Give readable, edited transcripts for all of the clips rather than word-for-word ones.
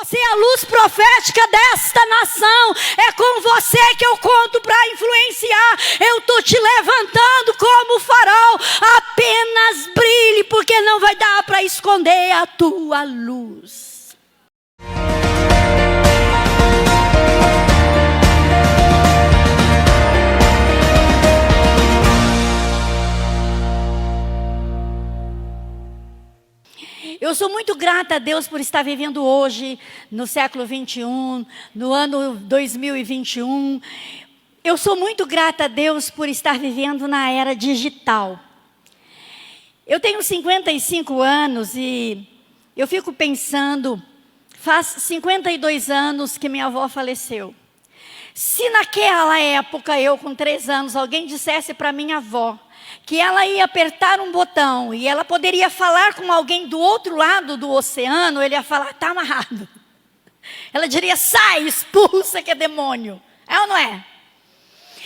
Você é a luz profética desta nação. É com você que eu conto para influenciar. Eu estou te levantando como farol. Apenas brilhe, porque não vai dar para esconder a tua luz. Eu sou muito grata a Deus por estar vivendo hoje, no século 21, no ano 2021. Eu sou muito grata a Deus por estar vivendo na era digital. Eu tenho 55 anos e eu fico pensando, faz 52 anos que minha avó faleceu. Se naquela época, eu com 3 anos, alguém dissesse para minha avó que ela ia apertar um botão e ela poderia falar com alguém do outro lado do oceano, ele ia falar, está amarrado. Ela diria, sai, expulsa que é demônio. É ou não é?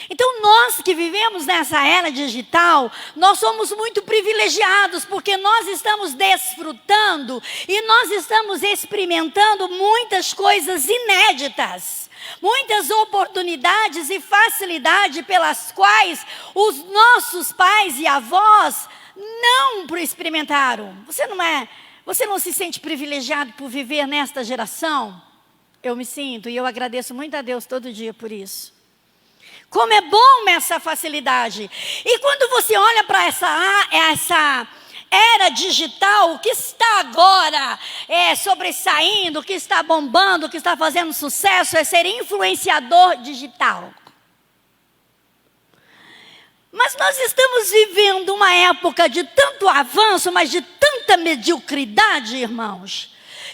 Então nós que vivemos nessa era digital, nós somos muito privilegiados, porque nós estamos desfrutando e nós estamos experimentando muitas coisas inéditas. Muitas oportunidades e facilidade pelas quais os nossos pais e avós não experimentaram. Você não se sente privilegiado por viver nesta geração? Eu me sinto e eu agradeço muito a Deus todo dia por isso. Como é bom essa facilidade. E quando você olha para essa era digital, o que está agora sobressaindo, o que está bombando, o que está fazendo sucesso é ser influenciador digital. Mas nós estamos vivendo uma época de tanto avanço, mas de tanta mediocridade, irmãos,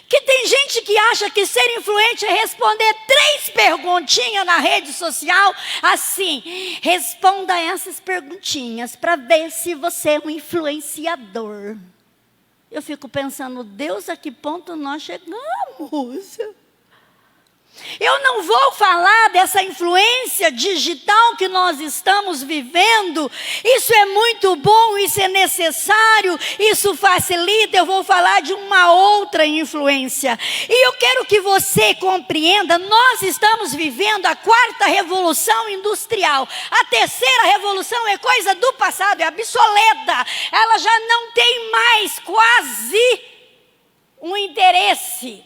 que tem gente que acha que ser influente é responder 3 perguntinhas na rede social, assim, responda essas perguntinhas para ver se você é um influenciador. Eu fico pensando, Deus, a que ponto nós chegamos? Eu não vou falar dessa influência digital que nós estamos vivendo. Isso é muito bom, isso é necessário, isso facilita. Eu vou falar de uma outra influência. E eu quero que você compreenda, nós estamos vivendo a 4ª revolução industrial. A 3ª revolução é coisa do passado, é obsoleta. Ela já não tem mais quase um interesse.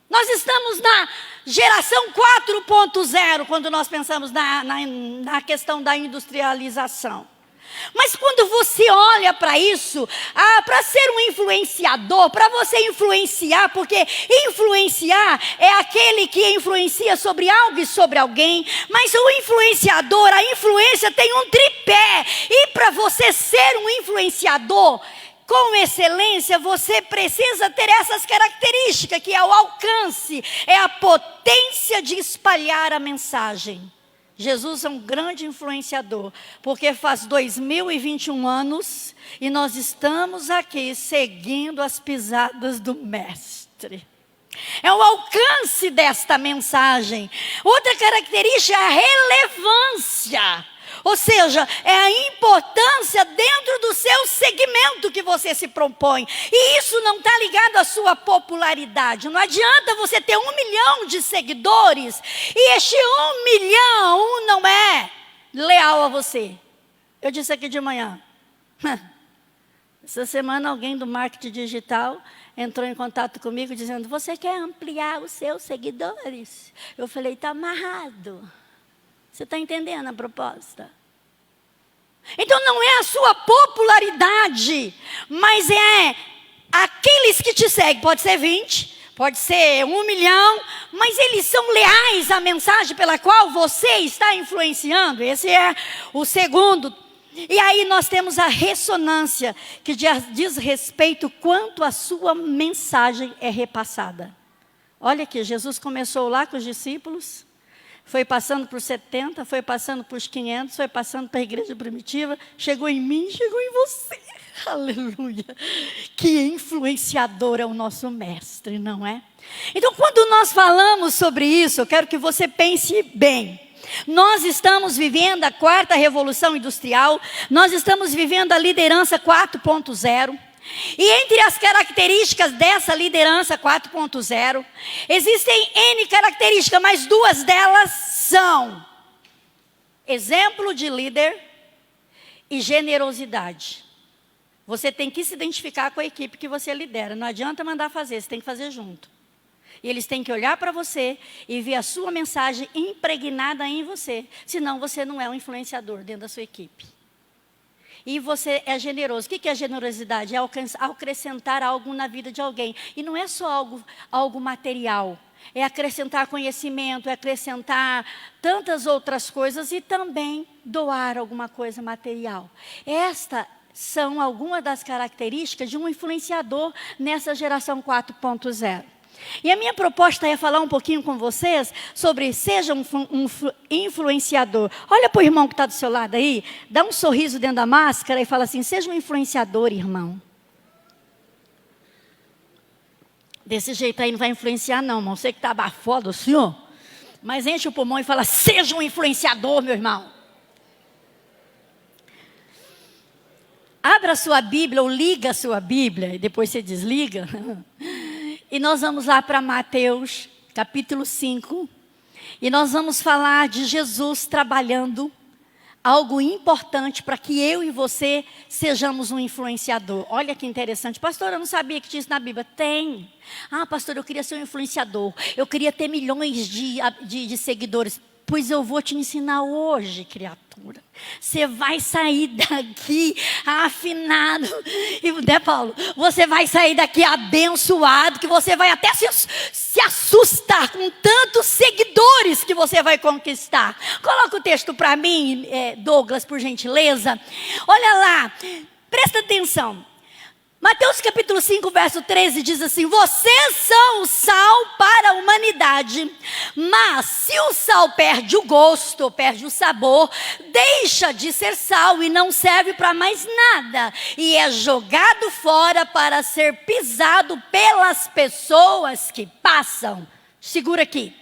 Nós estamos na geração 4.0, quando nós pensamos na questão da industrialização. Mas quando você olha para isso, para ser um influenciador, para você influenciar, porque influenciar é aquele que influencia sobre algo e sobre alguém, mas o influenciador, a influência tem um tripé, e para você ser um influenciador com excelência, você precisa ter essas características, que é o alcance, é a potência de espalhar a mensagem. Jesus é um grande influenciador, porque faz 2021 anos, e nós estamos aqui seguindo as pisadas do Mestre. É o alcance desta mensagem. Outra característica é a relevância. Ou seja, é a importância dentro do seu segmento que você se propõe. E isso não está ligado à sua popularidade. Não adianta você ter 1 milhão de seguidores e este 1 milhão não é leal a você. Eu disse aqui de manhã. Essa semana alguém do marketing digital entrou em contato comigo dizendo, você quer ampliar os seus seguidores? Eu falei, está amarrado. Você está entendendo a proposta? Então não é a sua popularidade, mas é aqueles que te seguem. Pode ser 20, pode ser 1 milhão, mas eles são leais à mensagem pela qual você está influenciando. Esse é o segundo. E aí nós temos a ressonância, que diz respeito quanto a sua mensagem é repassada. Olha aqui, Jesus começou lá com os discípulos, foi passando por 70, foi passando por 500, foi passando para a igreja primitiva, chegou em mim, chegou em você. Aleluia. Que influenciador é o nosso mestre, não é? Então, quando nós falamos sobre isso, eu quero que você pense bem. Nós estamos vivendo a 4ª revolução industrial, nós estamos vivendo a liderança 4.0. E entre as características dessa liderança 4.0, existem N características, mas duas delas são exemplo de líder e generosidade. Você tem que se identificar com a equipe que você lidera. Não adianta mandar fazer, você tem que fazer junto. E eles têm que olhar para você e ver a sua mensagem impregnada em você. Senão você não é um influenciador dentro da sua equipe. E você é generoso. O que é generosidade? É acrescentar algo na vida de alguém. E não é só algo material. É acrescentar conhecimento, é acrescentar tantas outras coisas e também doar alguma coisa material. Estas são algumas das características de um influenciador nessa geração 4.0. E a minha proposta é falar um pouquinho com vocês sobre seja um influenciador. Olha para o irmão que está do seu lado aí, dá um sorriso dentro da máscara e fala assim, seja um influenciador, irmão. Desse jeito aí não vai influenciar não, irmão. Você que está abafado, senhor. Mas enche o pulmão e fala, seja um influenciador, meu irmão. Abra a sua Bíblia ou liga a sua Bíblia e depois você desliga. E nós vamos lá para Mateus, capítulo 5. E nós vamos falar de Jesus trabalhando algo importante para que eu e você sejamos um influenciador. Olha que interessante. Pastor, eu não sabia que tinha isso na Bíblia. Tem. Ah, pastor, eu queria ser um influenciador. Eu queria ter milhões de seguidores. Pois eu vou te ensinar hoje, criatura. Você vai sair daqui afinado. E, né, Paulo? Você vai sair daqui abençoado, que você vai até se assustar com tantos seguidores que você vai conquistar. Coloca o texto para mim, Douglas, por gentileza. Olha lá, presta atenção. Mateus capítulo 5, verso 13 diz assim, vocês são o sal para a humanidade, mas se o sal perde o gosto, perde o sabor, deixa de ser sal e não serve para mais nada, e é jogado fora para ser pisado pelas pessoas que passam. Segura aqui.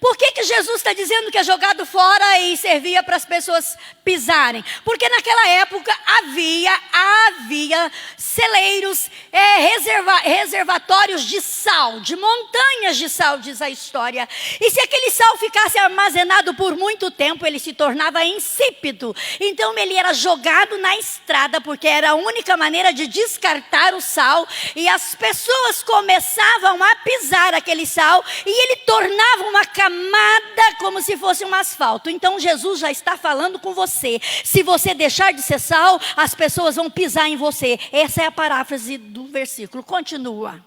Por que Jesus está dizendo que é jogado fora e servia para as pessoas pisarem? Porque naquela época havia celeiros, reservatórios de sal, de montanhas de sal, diz a história. E se aquele sal ficasse armazenado por muito tempo, ele se tornava insípido. Então ele era jogado na estrada, porque era a única maneira de descartar o sal. E as pessoas começavam a pisar aquele sal e ele tornava uma camada como se fosse um asfalto. Então Jesus já está falando com você. Se você deixar de ser sal, as pessoas vão pisar em você. Essa é a paráfrase do versículo. Continua.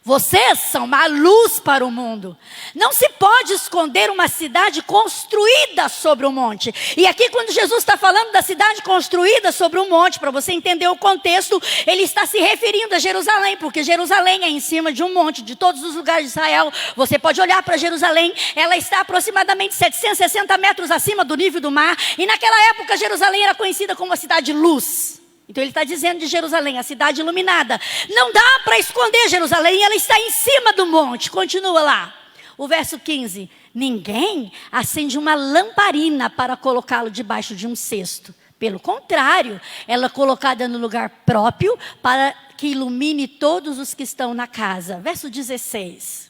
Vocês são uma luz para o mundo. Não se pode esconder uma cidade construída sobre um monte. E aqui quando Jesus está falando da cidade construída sobre um monte, para você entender o contexto, ele está se referindo a Jerusalém, porque Jerusalém é em cima de um monte, de todos os lugares de Israel. Você pode olhar para Jerusalém, ela está aproximadamente 760 metros acima do nível do mar. E naquela época Jerusalém era conhecida como a cidade luz. Então ele está dizendo de Jerusalém, a cidade iluminada. Não dá para esconder Jerusalém, ela está em cima do monte. Continua lá. O verso 15. Ninguém acende uma lamparina para colocá-lo debaixo de um cesto. Pelo contrário, ela é colocada no lugar próprio para que ilumine todos os que estão na casa. Verso 16.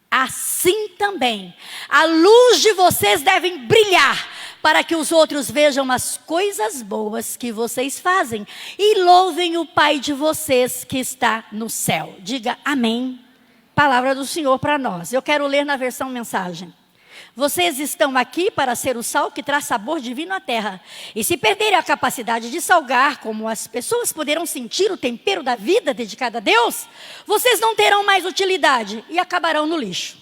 Assim também, a luz de vocês deve brilhar, para que os outros vejam as coisas boas que vocês fazem e louvem o Pai de vocês que está no céu. Diga amém. Palavra do Senhor para nós. Eu quero ler na versão mensagem. Vocês estão aqui para ser o sal que traz sabor divino à terra. E se perderem a capacidade de salgar, como as pessoas poderão sentir o tempero da vida dedicada a Deus, vocês não terão mais utilidade e acabarão no lixo.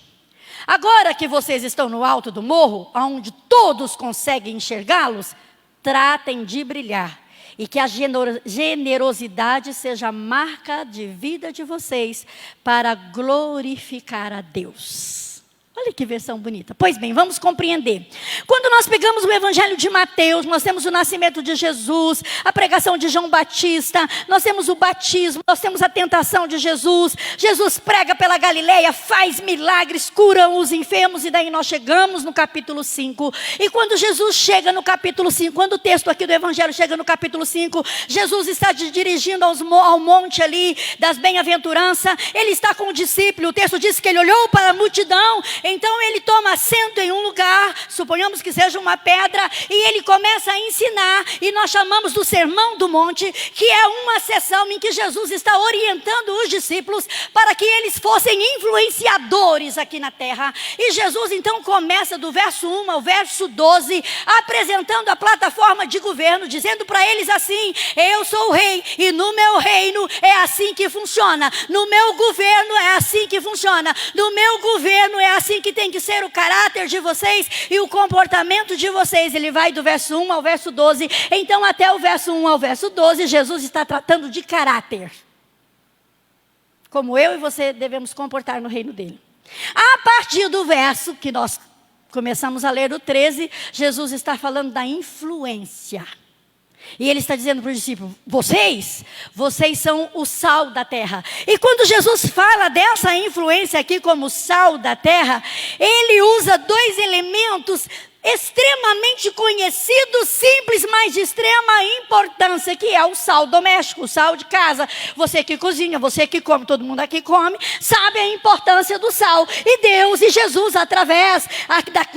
Agora que vocês estão no alto do morro, onde todos conseguem enxergá-los, tratem de brilhar. E que a generosidade seja a marca de vida de vocês para glorificar a Deus. Olha que versão bonita. Pois bem, vamos compreender. Quando nós pegamos o Evangelho de Mateus, nós temos o nascimento de Jesus, a pregação de João Batista, nós temos o batismo, nós temos a tentação de Jesus. Jesus prega pela Galileia, faz milagres, cura os enfermos, e daí nós chegamos no capítulo 5. E quando Jesus chega no capítulo 5, quando o texto aqui do Evangelho chega no capítulo 5, Jesus está dirigindo ao monte ali das bem-aventuranças, ele está com o discípulo, o texto diz que ele olhou para a multidão. Então ele toma assento em um lugar, suponhamos que seja uma pedra, e ele começa a ensinar, e nós chamamos do Sermão do Monte, que é uma sessão em que Jesus está orientando os discípulos para que eles fossem influenciadores aqui na terra. E Jesus então começa do verso 1 ao verso 12, apresentando a plataforma de governo, dizendo para eles assim: eu sou o rei, e no meu reino é assim que funciona, no meu governo é assim que funciona, no meu governo é assim que tem que ser o caráter de vocês e o comportamento de vocês. Ele vai do verso 1 ao verso 12. Então até o verso 1 ao verso 12, Jesus está tratando de caráter, como eu e você devemos comportar no reino dele. A partir do verso que nós começamos a ler, o 13, Jesus está falando da influência. E ele está dizendo para os discípulos: vocês são o sal da terra. E quando Jesus fala dessa influência aqui como sal da terra, ele usa dois elementos extremamente conhecido, simples, mas de extrema importância, que é o sal doméstico, o sal de casa. Você que cozinha, você que come, todo mundo aqui come, sabe a importância do sal. E Deus e Jesus, através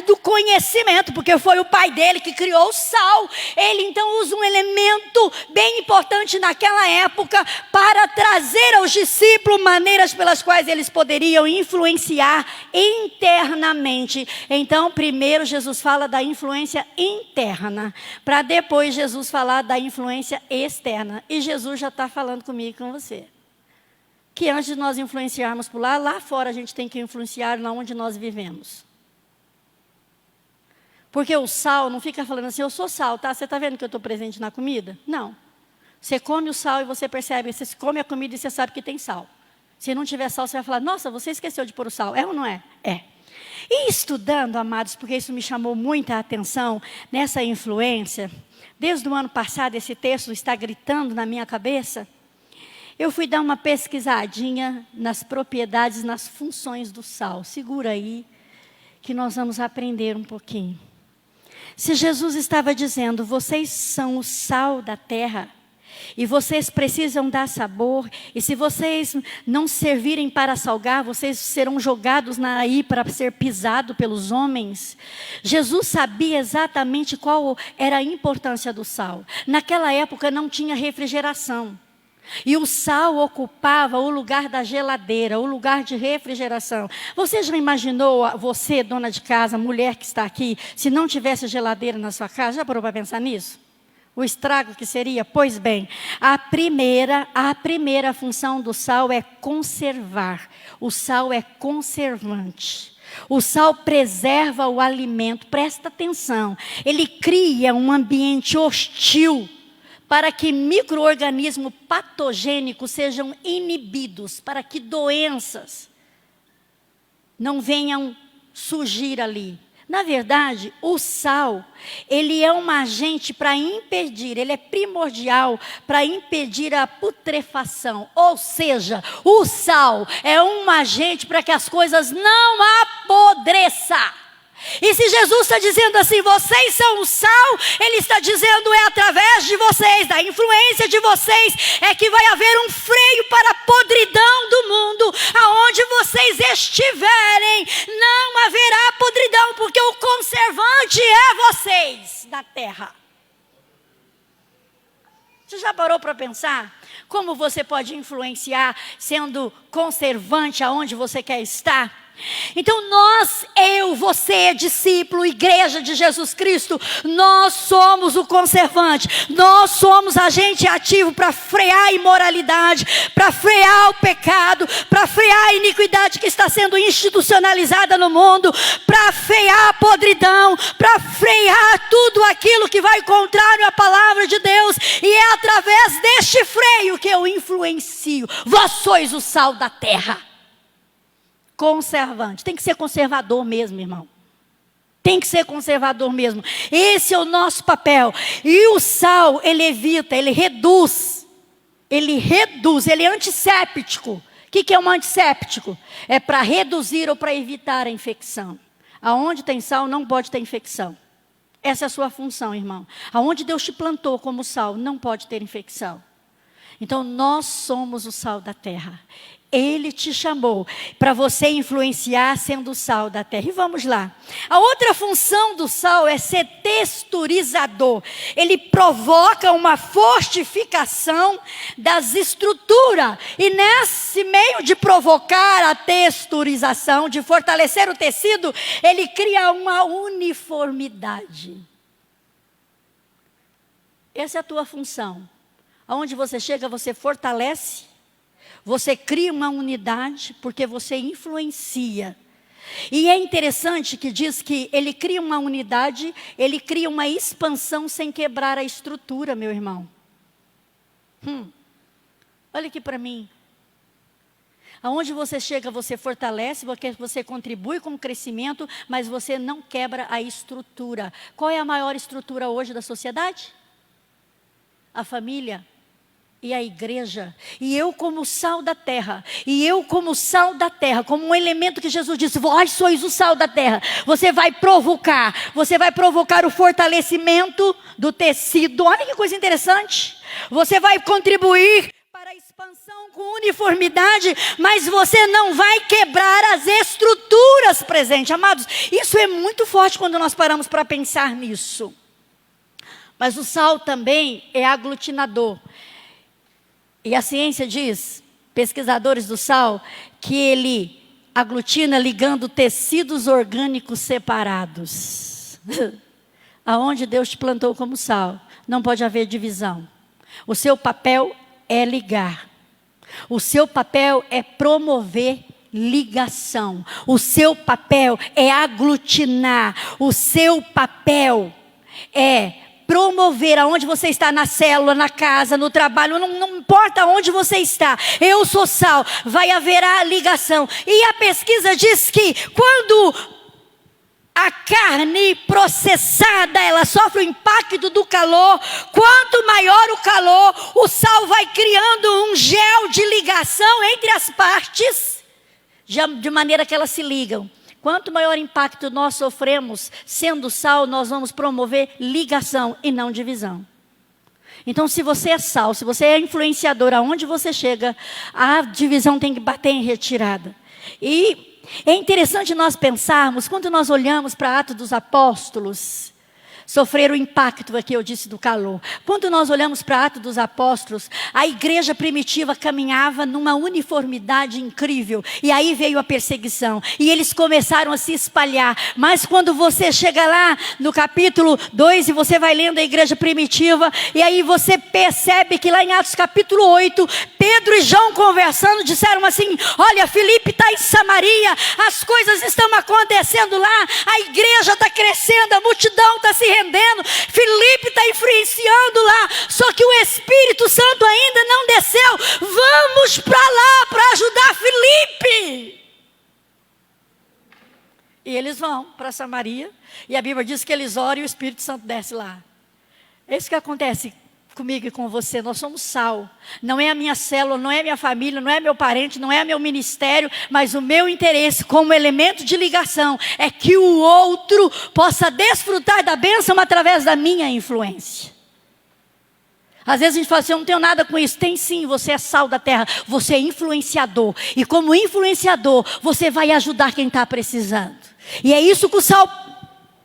do conhecimento, porque foi o pai dele que criou o sal, ele então usa um elemento bem importante naquela época para trazer aos discípulos maneiras pelas quais eles poderiam influenciar internamente. Então, primeiro Jesus fala da influência interna, para depois Jesus falar da influência externa. E Jesus já está falando comigo e com você, que antes de nós influenciarmos por lá fora a gente tem que influenciar na onde nós vivemos. Porque o sal não fica falando assim: eu sou sal, tá? Você está vendo que eu estou presente na comida? Não. Você come o sal e você percebe, você come a comida e você sabe que tem sal. Se não tiver sal, você vai falar: nossa, você esqueceu de pôr o sal. É ou não é? É. E estudando, amados, porque isso me chamou muita atenção nessa influência, desde o ano passado esse texto está gritando na minha cabeça, eu fui dar uma pesquisadinha nas propriedades, nas funções do sal. Segura aí, que nós vamos aprender um pouquinho. Se Jesus estava dizendo: vocês são o sal da terra, e vocês precisam dar sabor, e se vocês não servirem para salgar, vocês serão jogados aí para ser pisado pelos homens. Jesus sabia exatamente qual era a importância do sal. Naquela época não tinha refrigeração, e o sal ocupava o lugar da geladeira, o lugar de refrigeração. Você já imaginou, você, dona de casa, mulher que está aqui, se não tivesse geladeira na sua casa? Já parou para pensar nisso? O estrago que seria? Pois bem, a primeira função do sal é conservar. O sal é conservante. O sal preserva o alimento. Presta atenção. Ele cria um ambiente hostil para que micro-organismos patogênicos sejam inibidos, para que doenças não venham surgir ali. Na verdade, o sal, ele é um agente para impedir, ele é primordial para impedir a putrefação. Ou seja, o sal é um agente para que as coisas não apodreçam. E se Jesus está dizendo assim: vocês são o sal, ele está dizendo: é através de vocês, da influência de vocês, é que vai haver um freio para a podridão do mundo. Aonde vocês estiverem, não haverá podridão, porque o conservante é vocês na terra. Você já parou para pensar como você pode influenciar sendo conservante aonde você quer estar? Então você, discípulo, igreja de Jesus Cristo, nós somos o conservante, nós somos agente ativo para frear a imoralidade, para frear o pecado, para frear a iniquidade que está sendo institucionalizada no mundo, para frear a podridão, para frear tudo aquilo que vai contrário à palavra de Deus, e é através deste freio que eu influencio. Vós sois o sal da terra. conservante. Tem que ser conservador mesmo, irmão. Tem que ser conservador mesmo. Esse é o nosso papel. E o sal, ele evita, ele reduz. Ele é antisséptico. O que é um antisséptico? É para reduzir ou para evitar a infecção. Aonde tem sal, não pode ter infecção. Essa é a sua função, irmão. Aonde Deus te plantou como sal, não pode ter infecção. Então, nós somos o sal da terra. Ele te chamou para você influenciar sendo o sal da terra. E vamos lá. A outra função do sal é ser texturizador. Ele provoca uma fortificação das estruturas. E nesse meio de provocar a texturização, de fortalecer o tecido, ele cria uma uniformidade. Essa é a tua função. Aonde você chega, você fortalece. Você cria uma unidade porque você influencia. E é interessante que diz que ele cria uma unidade, ele cria uma expansão sem quebrar a estrutura, meu irmão. Olha aqui para mim. Aonde você chega, você fortalece, porque você contribui com o crescimento, mas você não quebra a estrutura. Qual é a maior estrutura hoje da sociedade? A família. E a igreja, e eu como sal da terra, como um elemento que Jesus disse, vós sois o sal da terra, você vai provocar o fortalecimento do tecido, olha que coisa interessante, você vai contribuir para a expansão com uniformidade, mas você não vai quebrar as estruturas presentes, amados, isso é muito forte quando nós paramos para pensar nisso, mas o sal também é aglutinador. E a ciência diz, pesquisadores do sal, que ele aglutina ligando tecidos orgânicos separados. Aonde Deus te plantou como sal, não pode haver divisão. O seu papel é ligar. O seu papel é promover ligação. O seu papel é aglutinar. O seu papel é promover aonde você está, na célula, na casa, no trabalho, não importa onde você está, eu sou sal, vai haver a ligação. E a pesquisa diz que quando a carne processada, ela sofre o impacto do calor, quanto maior o calor, o sal vai criando um gel de ligação entre as partes, de maneira que elas se ligam. Quanto maior impacto nós sofremos, sendo sal, nós vamos promover ligação e não divisão. Então, se você é sal, se você é influenciador, aonde você chega, a divisão tem que bater em retirada. E é interessante nós pensarmos, quando nós olhamos para Atos dos Apóstolos, sofrer o impacto aqui, eu disse, do calor. Quando nós olhamos para Atos dos Apóstolos, a igreja primitiva caminhava numa uniformidade incrível. E aí veio a perseguição. E eles começaram a se espalhar. Mas quando você chega lá no capítulo 2 e você vai lendo a igreja primitiva, e aí você percebe que lá em Atos capítulo 8, Pedro e João conversando, disseram assim, olha, Filipe está em Samaria, as coisas estão acontecendo lá, a igreja está crescendo, a multidão está se rendendo, Filipe está influenciando lá, só que o Espírito Santo ainda não desceu, vamos para lá para ajudar Filipe. E eles vão para Samaria, e a Bíblia diz que eles oram e o Espírito Santo desce lá. É isso que acontece comigo e com você, nós somos sal, não é a minha célula, não é a minha família, não é meu parente, não é meu ministério, mas o meu interesse como elemento de ligação é que o outro possa desfrutar da bênção através da minha influência. Às vezes a gente fala assim, eu não tenho nada com isso. Tem sim, você é sal da terra, você é influenciador, e como influenciador, você vai ajudar quem está precisando, e é isso que o sal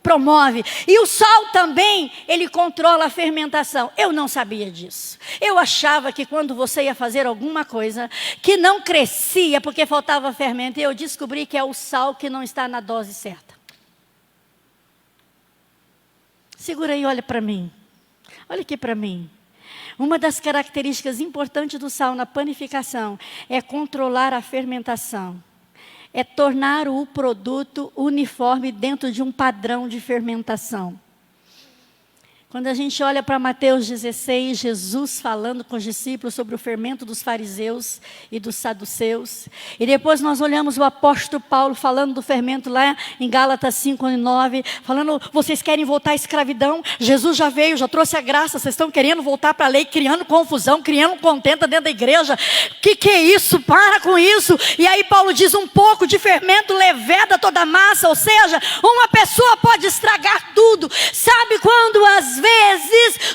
promove. E o sal também, ele controla a fermentação. Eu não sabia disso. Eu achava que quando você ia fazer alguma coisa que não crescia porque faltava fermento, e eu descobri que é o sal que não está na dose certa. Segura aí, olha para mim. Olha aqui para mim. Uma das características importantes do sal na panificação é controlar a fermentação. É tornar o produto uniforme dentro de um padrão de fermentação. Quando a gente olha para Mateus 16, Jesus falando com os discípulos sobre o fermento dos fariseus e dos saduceus. E depois nós olhamos o apóstolo Paulo falando do fermento lá em Gálatas 5:9, falando, vocês querem voltar à escravidão? Jesus já veio, já trouxe a graça, vocês estão querendo voltar para a lei, criando confusão, criando contenda dentro da igreja. Que é isso? Para com isso. E aí Paulo diz, um pouco de fermento leveda toda a massa, ou seja, uma pessoa pode estragar tudo. Sabe quando às vezes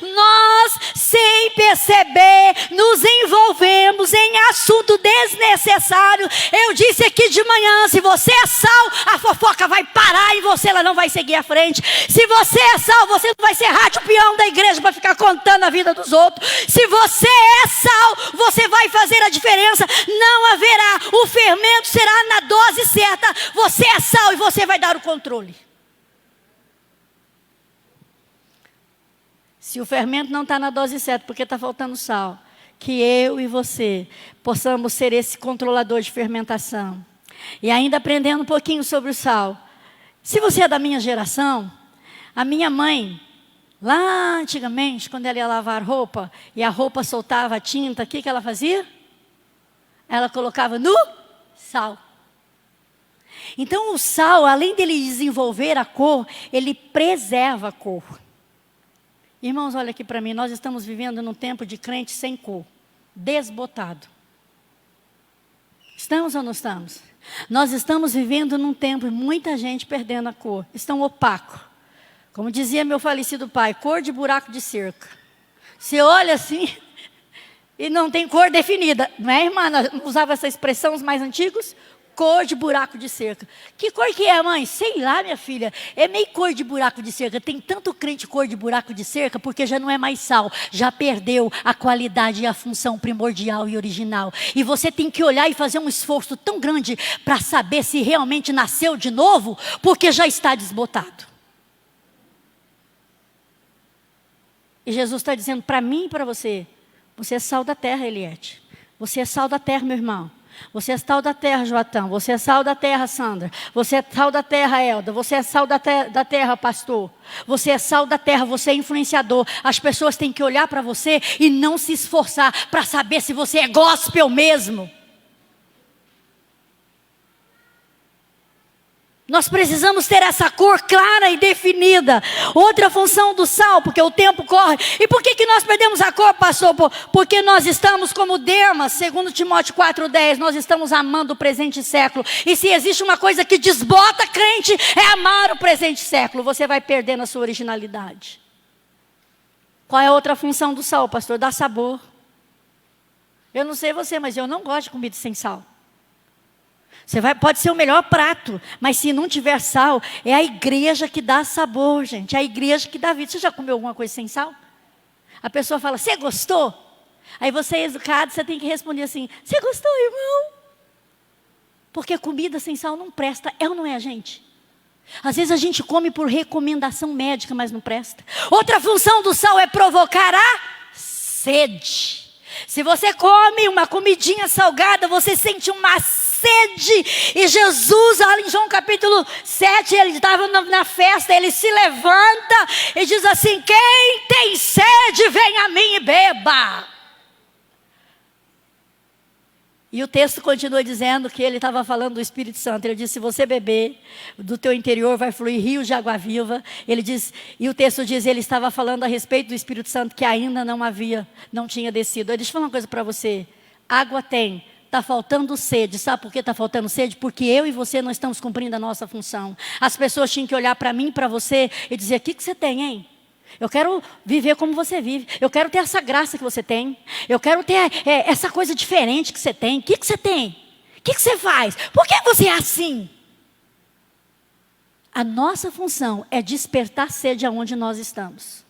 nós, sem perceber, nos envolvemos em assunto desnecessário? Eu disse aqui de manhã, se você é sal, a fofoca vai parar em você, ela não vai seguir à frente. Se você é sal, você não vai ser rádio peão da igreja para ficar contando a vida dos outros. Se você é sal, você vai fazer a diferença. Não haverá, o fermento será na dose certa. Você é sal e você vai dar o controle. Se o fermento não está na dose certa, porque está faltando sal, que eu e você possamos ser esse controlador de fermentação. E ainda aprendendo um pouquinho sobre o sal. Se você é da minha geração, a minha mãe, lá antigamente, quando ela ia lavar roupa, e a roupa soltava a tinta, o que ela fazia? Ela colocava no sal. Então o sal, além dele desenvolver a cor, ele preserva a cor. Irmãos, olha aqui para mim, nós estamos vivendo num tempo de crente sem cor, desbotado. Estamos ou não estamos? Nós estamos vivendo num tempo de muita gente perdendo a cor, estão opaco. Como dizia meu falecido pai, cor de buraco de cerca. Você olha assim e não tem cor definida. Não é, irmã? Usava essa expressão os mais antigos? Cor de buraco de cerca. Que cor que é, mãe? Sei lá, minha filha. É meio cor de buraco de cerca. Tem tanto crente cor de buraco de cerca porque já não é mais sal. Já perdeu a qualidade e a função primordial e original. E você tem que olhar e fazer um esforço tão grande para saber se realmente nasceu de novo, porque já está desbotado. E Jesus está dizendo para mim e para você, você é sal da terra, Eliette. Você é sal da terra, meu irmão. Você é sal da terra, Joatão. Você é sal da terra, Sandra. Você é sal da terra, Elda. Você é sal da terra, pastor. Você é sal da terra, você é influenciador. As pessoas têm que olhar para você e não se esforçar para saber se você é gospel mesmo. Nós precisamos ter essa cor clara e definida. Outra função do sal, porque o tempo corre. E por que nós perdemos a cor, pastor? Porque nós estamos como Demas, segundo Timóteo 4:10, nós estamos amando o presente século. E se existe uma coisa que desbota crente, é amar o presente século. Você vai perdendo a sua originalidade. Qual é a outra função do sal, pastor? Dar sabor. Eu não sei você, mas eu não gosto de comida sem sal. Pode ser o melhor prato, mas se não tiver sal, é a igreja que dá sabor, gente. É a igreja que dá vida. Você já comeu alguma coisa sem sal? A pessoa fala, você gostou? Aí você é educado, você tem que responder assim, você gostou, irmão? Porque comida sem sal não presta, é ou não é, gente? Às vezes a gente come por recomendação médica, mas não presta. Outra função do sal é provocar a sede. Se você come uma comidinha salgada, você sente uma sede. E Jesus, em João capítulo 7, ele estava na festa, ele se levanta e diz assim, quem tem sede, vem a mim e beba. E o texto continua dizendo que ele estava falando do Espírito Santo. Ele disse, se você beber, do teu interior vai fluir rios de água viva. Ele diz, e o texto diz, ele estava falando a respeito do Espírito Santo que ainda não tinha descido. Deixa eu falar uma coisa para você. Água tem, está faltando sede. Sabe por que está faltando sede? Porque eu e você não estamos cumprindo a nossa função. As pessoas tinham que olhar para mim e para você e dizer, o que você tem, hein? Eu quero viver como você vive. Eu quero ter essa graça que você tem. Eu quero ter essa coisa diferente que você tem. O que você tem? O que você faz? Por que você é assim? A nossa função é despertar sede aonde nós estamos.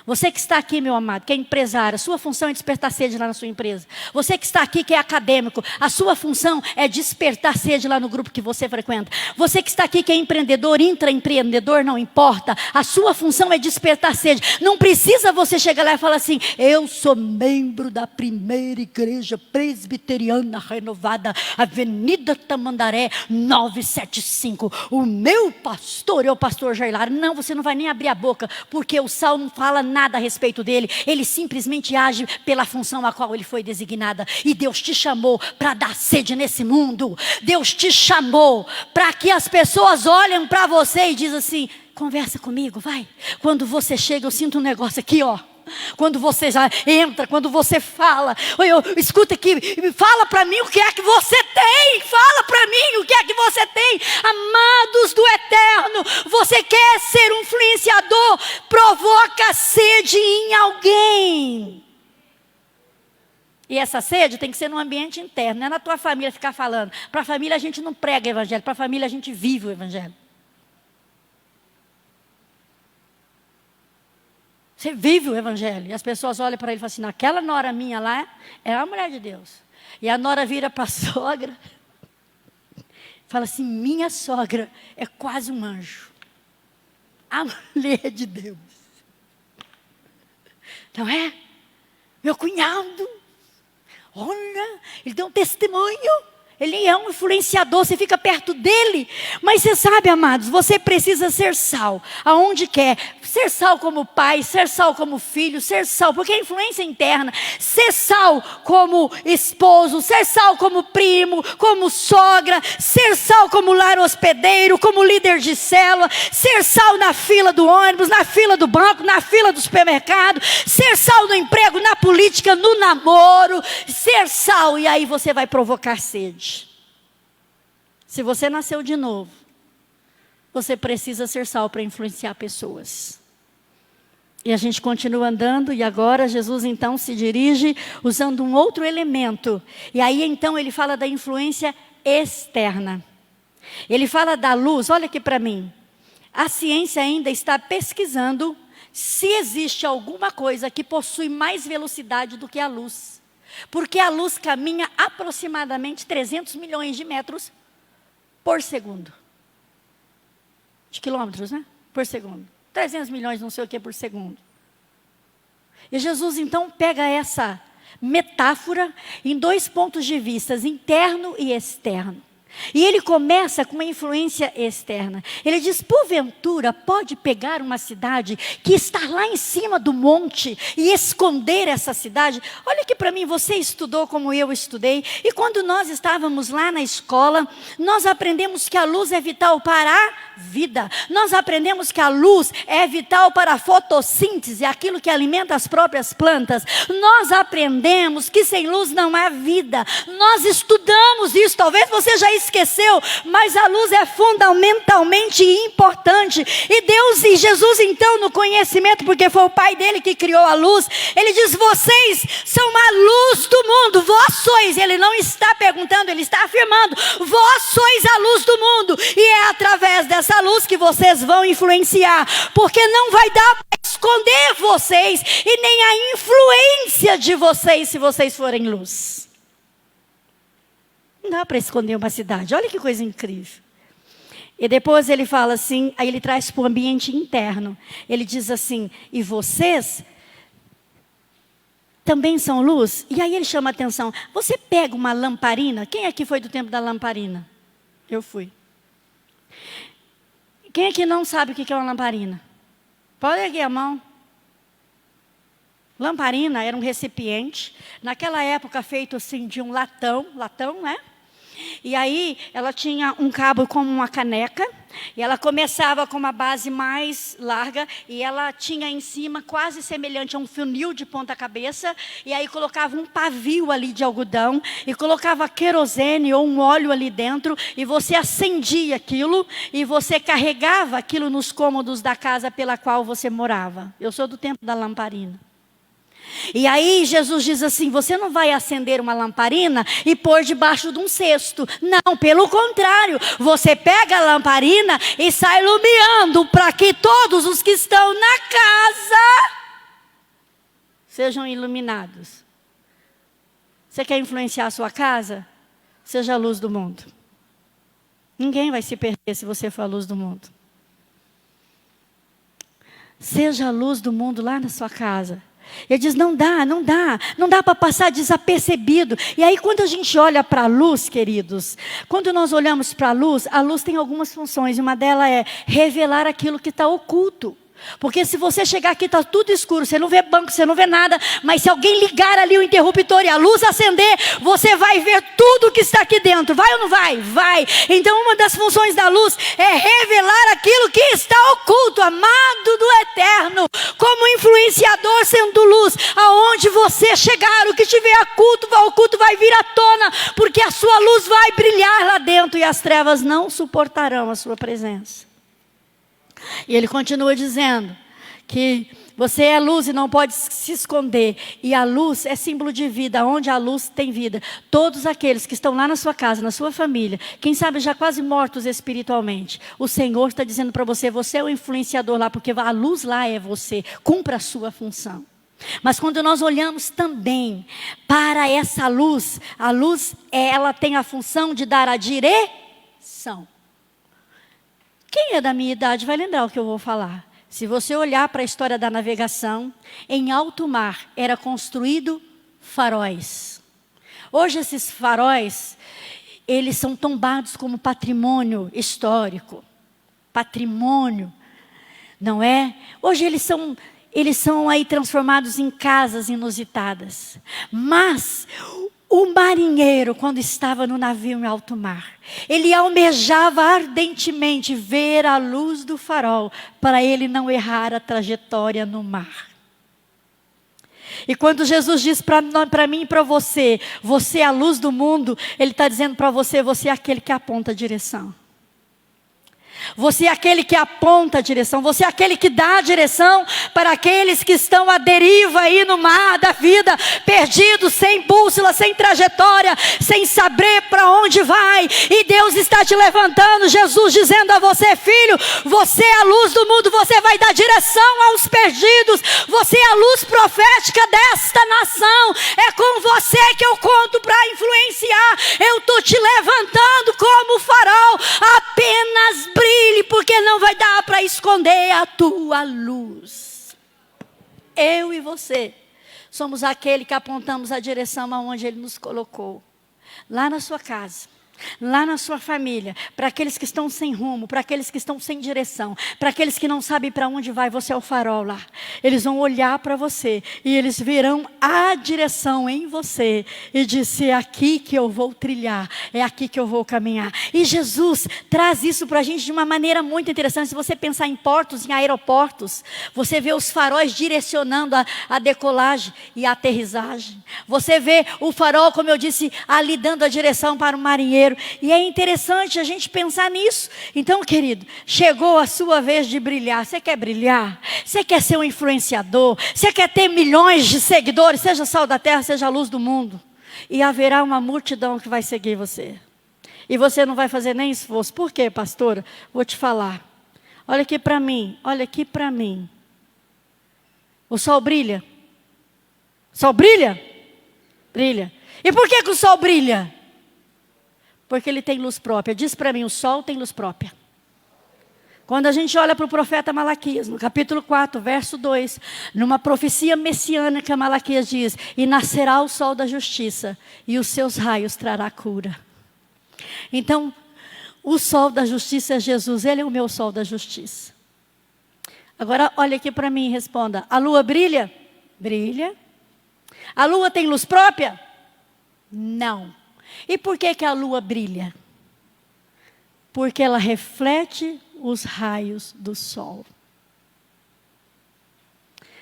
Você que está aqui, meu amado, que é empresário, a sua função é despertar sede lá na sua empresa. Você que está aqui, que é acadêmico, a sua função é despertar sede lá no grupo que você frequenta. Você que está aqui, que é empreendedor, intraempreendedor, não importa. A sua função é despertar sede. Não precisa você chegar lá e falar assim, eu sou membro da primeira igreja presbiteriana renovada, Avenida Tamandaré, 975. O meu pastor é o pastor Jair Lara. Não, você não vai nem abrir a boca, porque o sal não fala nada nada a respeito dele. Ele simplesmente age pela função a qual ele foi designada. E Deus te chamou para dar sede nesse mundo. Deus te chamou para que as pessoas olhem para você e dizem assim: conversa comigo, vai. Quando você chega, eu sinto um negócio aqui, ó. Quando você já entra, quando você fala, escuta aqui, fala para mim o que é que você tem. Fala para mim o que é que você tem. Amados do Eterno, você quer ser um influenciador? Provoca sede em alguém. E essa sede tem que ser no ambiente interno, não é na tua família ficar falando. Para a família a gente não prega o evangelho, para a família a gente vive o evangelho. Você vive o evangelho. E as pessoas olham para ele e falam assim: naquela nora minha lá é a mulher de Deus. E a nora vira para a sogra, fala assim: minha sogra é quase um anjo. A mulher de Deus. Não é? Meu cunhado, olha, ele deu um testemunho. Ele é um influenciador, você fica perto dele. Mas você sabe, amados, você precisa ser sal, aonde quer. Ser sal como pai, ser sal como filho, ser sal, porque é influência interna. Ser sal como esposo, ser sal como primo, como sogra. Ser sal como lar hospedeiro, como líder de célula. Ser sal na fila do ônibus, na fila do banco, na fila do supermercado. Ser sal no emprego, na política, no namoro. Ser sal, e aí você vai provocar sede. Se você nasceu de novo, você precisa ser sal para influenciar pessoas. E a gente continua andando, e agora Jesus então se dirige usando um outro elemento. E aí então ele fala da influência externa. Ele fala da luz. Olha aqui para mim. A ciência ainda está pesquisando se existe alguma coisa que possui mais velocidade do que a luz. Porque a luz caminha aproximadamente 300 milhões de metros por segundo. De quilômetros, né? Por segundo. 300 milhões, não sei o que, por segundo. E Jesus então pega essa metáfora em dois pontos de vista, interno e externo. E ele começa com uma influência externa. Ele diz: porventura pode pegar uma cidade que está lá em cima do monte e esconder essa cidade? Olha aqui para mim, você estudou como eu estudei. E quando nós estávamos lá na escola, nós aprendemos que a luz é vital para a vida. Nós aprendemos que a luz é vital para a fotossíntese, aquilo que alimenta as próprias plantas. Nós aprendemos que sem luz não há vida. Nós estudamos isso, talvez você já esqueceu, mas a luz é fundamentalmente importante. E Deus e Jesus então, no conhecimento, porque foi o pai dele que criou a luz, ele diz: vocês são a luz do mundo, vós sois. Ele não está perguntando, ele está afirmando: vós sois a luz do mundo, e é através dessa luz que vocês vão influenciar, porque não vai dar para esconder vocês e nem a influência de vocês se vocês forem luz. Não dá para esconder uma cidade. Olha que coisa incrível. E depois ele fala assim, aí ele traz para o ambiente interno. Ele diz assim: e vocês também são luz? E aí ele chama a atenção. Você pega uma lamparina. Quem aqui foi do tempo da lamparina? Eu fui. Quem aqui não sabe o que é uma lamparina? Pode erguer a mão. Lamparina era um recipiente, naquela época feito assim de um latão, né? E aí ela tinha um cabo como uma caneca, e ela começava com uma base mais larga, e ela tinha em cima quase semelhante a um funil de ponta cabeça, e aí colocava um pavio ali de algodão, e colocava querosene ou um óleo ali dentro, e você acendia aquilo, e você carregava aquilo nos cômodos da casa pela qual você morava. Eu sou do tempo da lamparina. E aí Jesus diz assim: você não vai acender uma lamparina e pôr debaixo de um cesto. Não, pelo contrário, você pega a lamparina e sai iluminando para que todos os que estão na casa sejam iluminados. Você quer influenciar a sua casa? Seja a luz do mundo. Ninguém vai se perder se você for a luz do mundo. Seja a luz do mundo lá na sua casa. Ele diz: não dá para passar desapercebido. E aí quando a gente olha para a luz, queridos, quando nós olhamos para a luz tem algumas funções. Uma delas é revelar aquilo que está oculto. Porque se você chegar aqui, está tudo escuro, você não vê banco, você não vê nada, mas se alguém ligar ali o interruptor e a luz acender, você vai ver tudo que está aqui dentro. Vai ou não vai? Vai. Então uma das funções da luz é revelar aquilo que está oculto, amado do Eterno, como influenciador sendo luz. Aonde você chegar, o que tiver oculto vai vir à tona, porque a sua luz vai brilhar lá dentro e as trevas não suportarão a sua presença. E ele continua dizendo que você é luz e não pode se esconder. E a luz é símbolo de vida, onde a luz tem vida. Todos aqueles que estão lá na sua casa, na sua família, quem sabe já quase mortos espiritualmente, o Senhor está dizendo para você, você é o influenciador lá, porque a luz lá é você, cumpra a sua função. Mas quando nós olhamos também para essa luz, a luz ela tem a função de dar a direção. Quem é da minha idade vai lembrar o que eu vou falar. Se você olhar para a história da navegação, em alto mar era construído faróis. Hoje esses faróis, eles são tombados como patrimônio histórico. Patrimônio, não é? Hoje eles são aí transformados em casas inusitadas. Mas o marinheiro, quando estava no navio em alto mar, ele almejava ardentemente ver a luz do farol, para ele não errar a trajetória no mar. E quando Jesus diz para mim e para você, você é a luz do mundo, Ele está dizendo para você, você é aquele que aponta a direção. Você é aquele que aponta a direção, você é aquele que dá a direção para aqueles que estão à deriva aí no mar da vida, perdidos, sem bússola, sem trajetória, sem saber para onde vai. E Deus está te levantando, Jesus dizendo a você, filho, você é a luz do mundo, você vai dar direção aos perdidos, você é a luz profética desta nação, é com você que eu conto para influenciar. Eu estou te levantando como farol, apenas brilhe, porque não vai dar para esconder a tua luz. Eu e você somos aquele que apontamos a direção aonde Ele nos colocou. Lá na sua casa, lá na sua família, para aqueles que estão sem rumo, para aqueles que estão sem direção, para aqueles que não sabem para onde vai, você é o farol lá. Eles vão olhar para você e eles verão a direção em você e dizer, é aqui que eu vou trilhar, é aqui que eu vou caminhar. E Jesus traz isso para a gente de uma maneira muito interessante. Se você pensar em portos, em aeroportos, você vê os faróis direcionando a decolagem e a aterrissagem. Você vê o farol, como eu disse, ali dando a direção para o marinheiro. E é interessante a gente pensar nisso. Então, querido, chegou a sua vez de brilhar. Você quer brilhar? Você quer ser um influenciador? Você quer ter milhões de seguidores? Seja sal da terra, seja a luz do mundo. E haverá uma multidão que vai seguir você. E você não vai fazer nem esforço. Por quê, pastora? Vou te falar. Olha aqui para mim. Olha aqui para mim. O sol brilha? O sol brilha? Brilha. E por que o sol brilha? Porque ele tem luz própria. Diz para mim, o sol tem luz própria. Quando a gente olha para o profeta Malaquias, no capítulo 4, verso 2, numa profecia messiânica, Malaquias diz, e nascerá o sol da justiça, e os seus raios trará cura. Então, o sol da justiça é Jesus, Ele é o meu sol da justiça. Agora, olha aqui para mim e responda, a lua brilha? Brilha. A lua tem luz própria? Não. E por que a lua brilha? Porque ela reflete os raios do sol.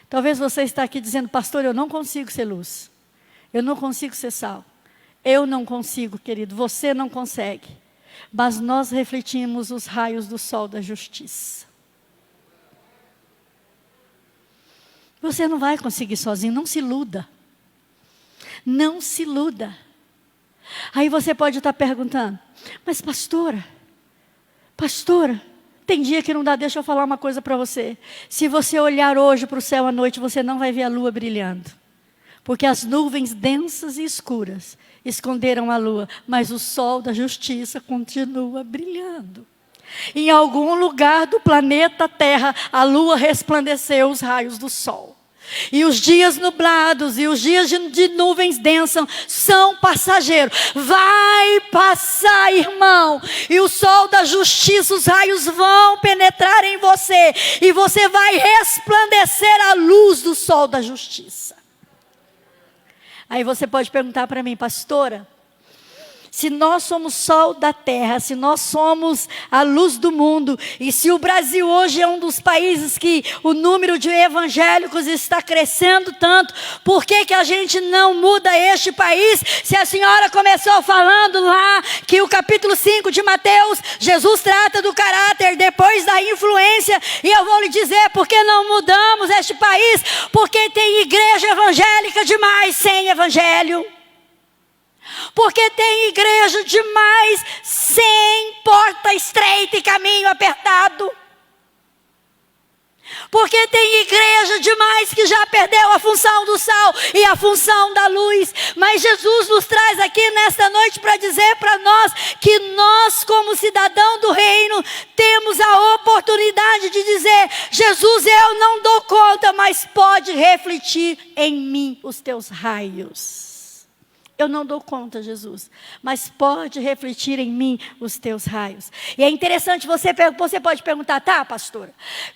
Talvez você está aqui dizendo, pastor, eu não consigo ser luz. Eu não consigo ser sal. Eu não consigo, querido, você não consegue. Mas nós refletimos os raios do sol da justiça. Você não vai conseguir sozinho, não se iluda. Não se iluda. Aí você pode estar perguntando, mas pastora, tem dia que não dá, deixa eu falar uma coisa para você. Se você olhar hoje para o céu à noite, você não vai ver a lua brilhando. Porque as nuvens densas e escuras esconderam a lua, mas o sol da justiça continua brilhando. Em algum lugar do planeta Terra, a lua resplandeceu os raios do sol. E os dias nublados e os dias de nuvens densas são passageiros. Vai passar, irmão. E o sol da justiça, os raios vão penetrar em você. E você vai resplandecer a luz do sol da justiça. Aí você pode perguntar para mim, pastora, se nós somos sol da terra, se nós somos a luz do mundo, e se o Brasil hoje é um dos países que o número de evangélicos está crescendo tanto, por que que a gente não muda este país? Se a senhora começou falando lá que o capítulo 5 de Mateus, Jesus trata do caráter depois da influência, e eu vou lhe dizer, por que não mudamos este país? Porque tem igreja evangélica demais sem evangelho. Porque tem igreja demais sem porta estreita e caminho apertado. Porque tem igreja demais que já perdeu a função do sal e a função da luz. Mas Jesus nos traz aqui nesta noite para dizer para nós que nós, como cidadão do reino, temos a oportunidade de dizer: Jesus, eu não dou conta, mas pode refletir em mim os teus raios. Eu não dou conta, Jesus, mas pode refletir em mim os teus raios. E é interessante, você pode perguntar, tá, pastora?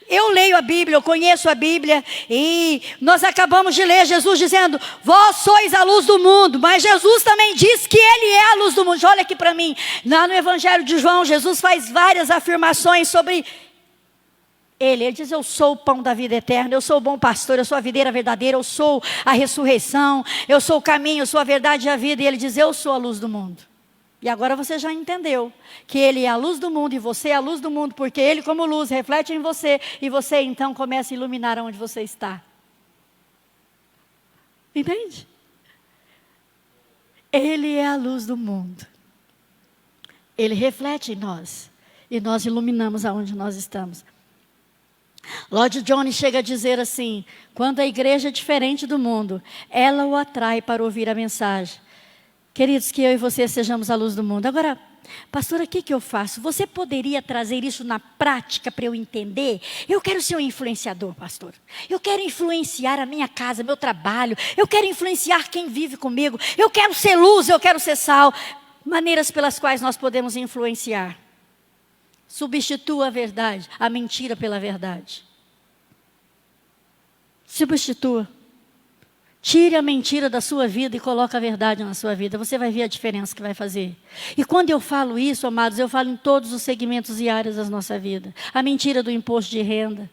Eu leio a Bíblia, eu conheço a Bíblia, e nós acabamos de ler Jesus dizendo, vós sois a luz do mundo, mas Jesus também diz que Ele é a luz do mundo. Olha aqui para mim, lá no Evangelho de João, Jesus faz várias afirmações sobre Ele diz, eu sou o pão da vida eterna, eu sou o bom pastor, eu sou a videira verdadeira, eu sou a ressurreição, eu sou o caminho, eu sou a verdade e a vida. E Ele diz, eu sou a luz do mundo. E agora você já entendeu que Ele é a luz do mundo e você é a luz do mundo, porque Ele como luz reflete em você e você então começa a iluminar onde você está. Entende? Ele é a luz do mundo. Ele reflete em nós e nós iluminamos aonde nós estamos. Lloyd Jones chega a dizer assim, quando a igreja é diferente do mundo, ela o atrai para ouvir a mensagem. Queridos, que eu e você sejamos a luz do mundo. Agora, pastora, o que eu faço? Você poderia trazer isso na prática para eu entender? Eu quero ser um influenciador, pastor. Eu quero influenciar a minha casa, meu trabalho. Eu quero influenciar quem vive comigo. Eu quero ser luz, eu quero ser sal. Maneiras pelas quais nós podemos influenciar. Substitua a verdade, a mentira pela verdade. Substitua. Tire a mentira da sua vida e coloque a verdade na sua vida. Você vai ver a diferença que vai fazer. E quando eu falo isso, amados, eu falo em todos os segmentos e áreas da nossa vida. A mentira do imposto de renda.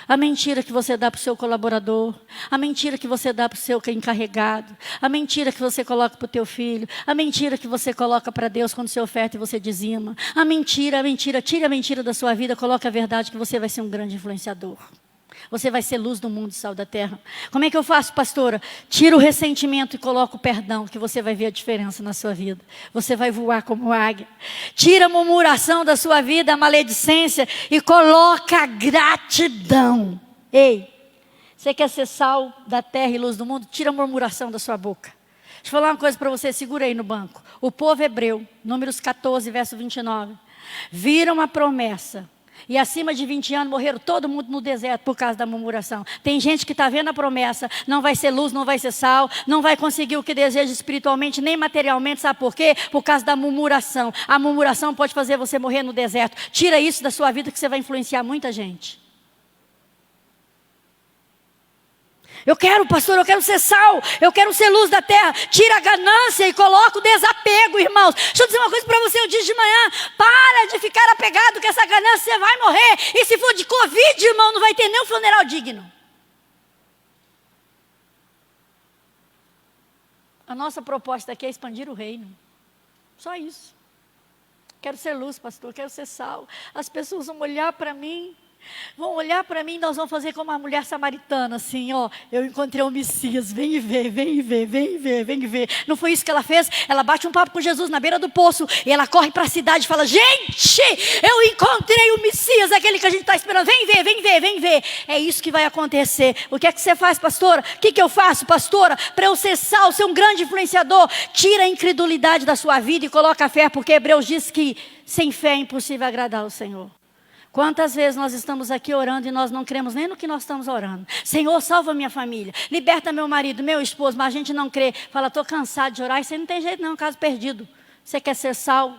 A mentira que você dá para o seu colaborador, a mentira que você dá para o seu encarregado, a mentira que você coloca para o teu filho, a mentira que você coloca para Deus quando você oferta e você dizima. A mentira, tire a mentira da sua vida, coloque a verdade que você vai ser um grande influenciador. Você vai ser luz do mundo e sal da terra. Como é que eu faço, pastora? Tira o ressentimento e coloca o perdão, que você vai ver a diferença na sua vida. Você vai voar como águia. Tira a murmuração da sua vida, a maledicência, e coloca a gratidão. Ei, você quer ser sal da terra e luz do mundo? Tira a murmuração da sua boca. Deixa eu falar uma coisa para você, segura aí no banco. O povo hebreu, Números 14, verso 29, viram a promessa. E acima de 20 anos morreram todo mundo no deserto por causa da murmuração. Tem gente que está vendo a promessa, não vai ser luz, não vai ser sal, não vai conseguir o que deseja espiritualmente, nem materialmente, sabe por quê? Por causa da murmuração. A murmuração pode fazer você morrer no deserto. Tira isso da sua vida que você vai influenciar muita gente. Eu quero, pastor, eu quero ser sal, eu quero ser luz da terra. Tira a ganância e coloca o desapego, irmãos. Deixa eu dizer uma coisa para você, eu disse de manhã, para de ficar apegado, que essa ganância você vai morrer. E se for de Covid, irmão, não vai ter nem um funeral digno. A nossa proposta aqui é expandir o reino. Só isso. Quero ser luz, pastor, quero ser sal. As pessoas vão olhar para mim. Vão olhar para mim e nós vamos fazer como a mulher samaritana, assim, ó, eu encontrei o Messias, vem e vê, vem e vê, vem e vê, vem e vê. Não foi isso que ela fez? Ela bate um papo com Jesus na beira do poço e ela corre para a cidade e fala, gente, eu encontrei o Messias, aquele que a gente está esperando, vem ver, vem ver, vem ver. É isso que vai acontecer. O que é que você faz, pastora? O que eu faço, pastora? Para eu ser sal, ser um grande influenciador, tira a incredulidade da sua vida e coloca a fé, porque Hebreus diz que sem fé é impossível agradar ao Senhor. Quantas vezes nós estamos aqui orando e nós não cremos nem no que nós estamos orando. Senhor, salva minha família, liberta meu marido, meu esposo, mas a gente não crê. Fala, estou cansado de orar, isso aí não tem jeito não, caso perdido. Você quer ser sal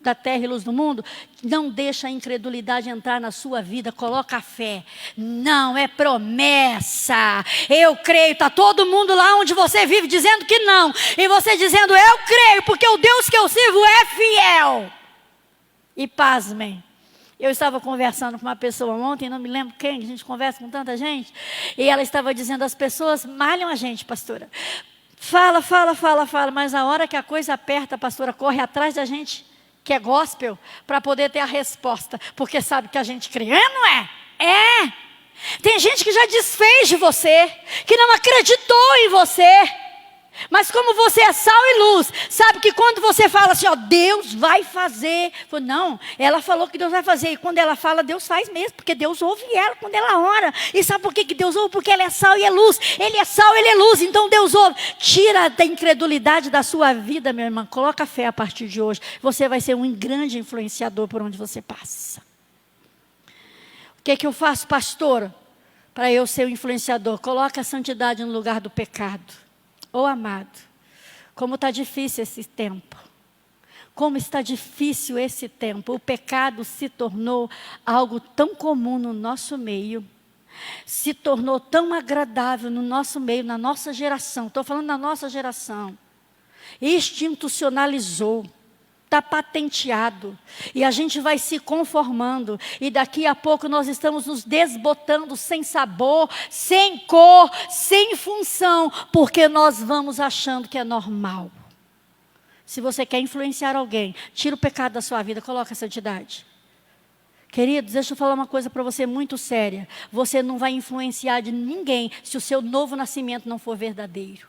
da terra e luz do mundo? Não deixa a incredulidade entrar na sua vida, coloca a fé. Não, é promessa. Eu creio, está todo mundo lá onde você vive dizendo que não. E você dizendo, eu creio, porque o Deus que eu sirvo é fiel. E pasmem. Eu estava conversando com uma pessoa ontem, não me lembro quem, a gente conversa com tanta gente, e ela estava dizendo, as pessoas malham a gente, pastora. Fala, mas a hora que a coisa aperta, a pastora corre atrás da gente, que é gospel, para poder ter a resposta, porque sabe que a gente crê, não é? É! Tem gente que já desfez de você, que não acreditou em você. Mas como você é sal e luz, sabe que quando você fala assim, ó, Deus vai fazer. Não, ela falou que Deus vai fazer. E quando ela fala, Deus faz mesmo. Porque Deus ouve ela quando ela ora. E sabe por que Deus ouve? Porque ela é sal e é luz. Ele é sal, ele é luz. Então Deus ouve. Tira da incredulidade da sua vida, minha irmã. Coloca fé a partir de hoje. Você vai ser um grande influenciador por onde você passa. O que eu faço, pastor? Para eu ser um influenciador. Coloca a santidade no lugar do pecado. Oh, amado, como está difícil esse tempo. Como está difícil esse tempo. O pecado se tornou algo tão comum no nosso meio. Se tornou tão agradável no nosso meio, na nossa geração. Estou falando da nossa geração. Institucionalizou. Está patenteado. E a gente vai se conformando. E daqui a pouco nós estamos nos desbotando sem sabor, sem cor, sem função. Porque nós vamos achando que é normal. Se você quer influenciar alguém, tira o pecado da sua vida, coloca a santidade. Queridos, deixa eu falar uma coisa para você muito séria. Você não vai influenciar de ninguém se o seu novo nascimento não for verdadeiro.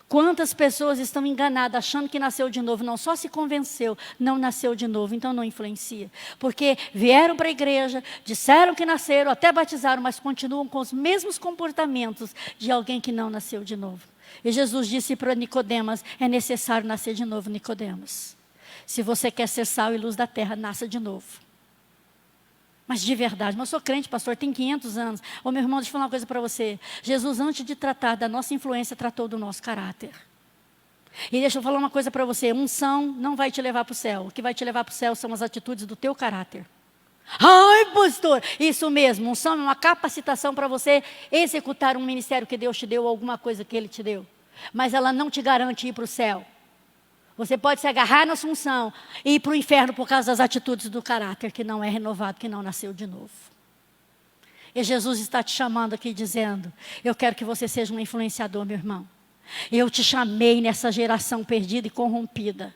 Quantas pessoas estão enganadas, achando que nasceu de novo, não só se convenceu, não nasceu de novo, então não influencia. Porque vieram para a igreja, disseram que nasceram, até batizaram, mas continuam com os mesmos comportamentos de alguém que não nasceu de novo. E Jesus disse para Nicodemos, é necessário nascer de novo, Nicodemos. Se você quer ser sal e luz da terra, nasça de novo. Mas de verdade, mas eu sou crente, pastor, tem 500 anos. Ô meu irmão, deixa eu falar uma coisa para você. Jesus, antes de tratar da nossa influência, tratou do nosso caráter. E deixa eu falar uma coisa para você. Unção não vai te levar para o céu. O que vai te levar para o céu são as atitudes do teu caráter. Ai, pastor, isso mesmo. Unção é uma capacitação para você executar um ministério que Deus te deu, ou alguma coisa que Ele te deu. Mas ela não te garante ir para o céu. Você pode se agarrar na unção e ir para o inferno por causa das atitudes do caráter que não é renovado, que não nasceu de novo. E Jesus está te chamando aqui dizendo, eu quero que você seja um influenciador, meu irmão. Eu te chamei nessa geração perdida e corrompida,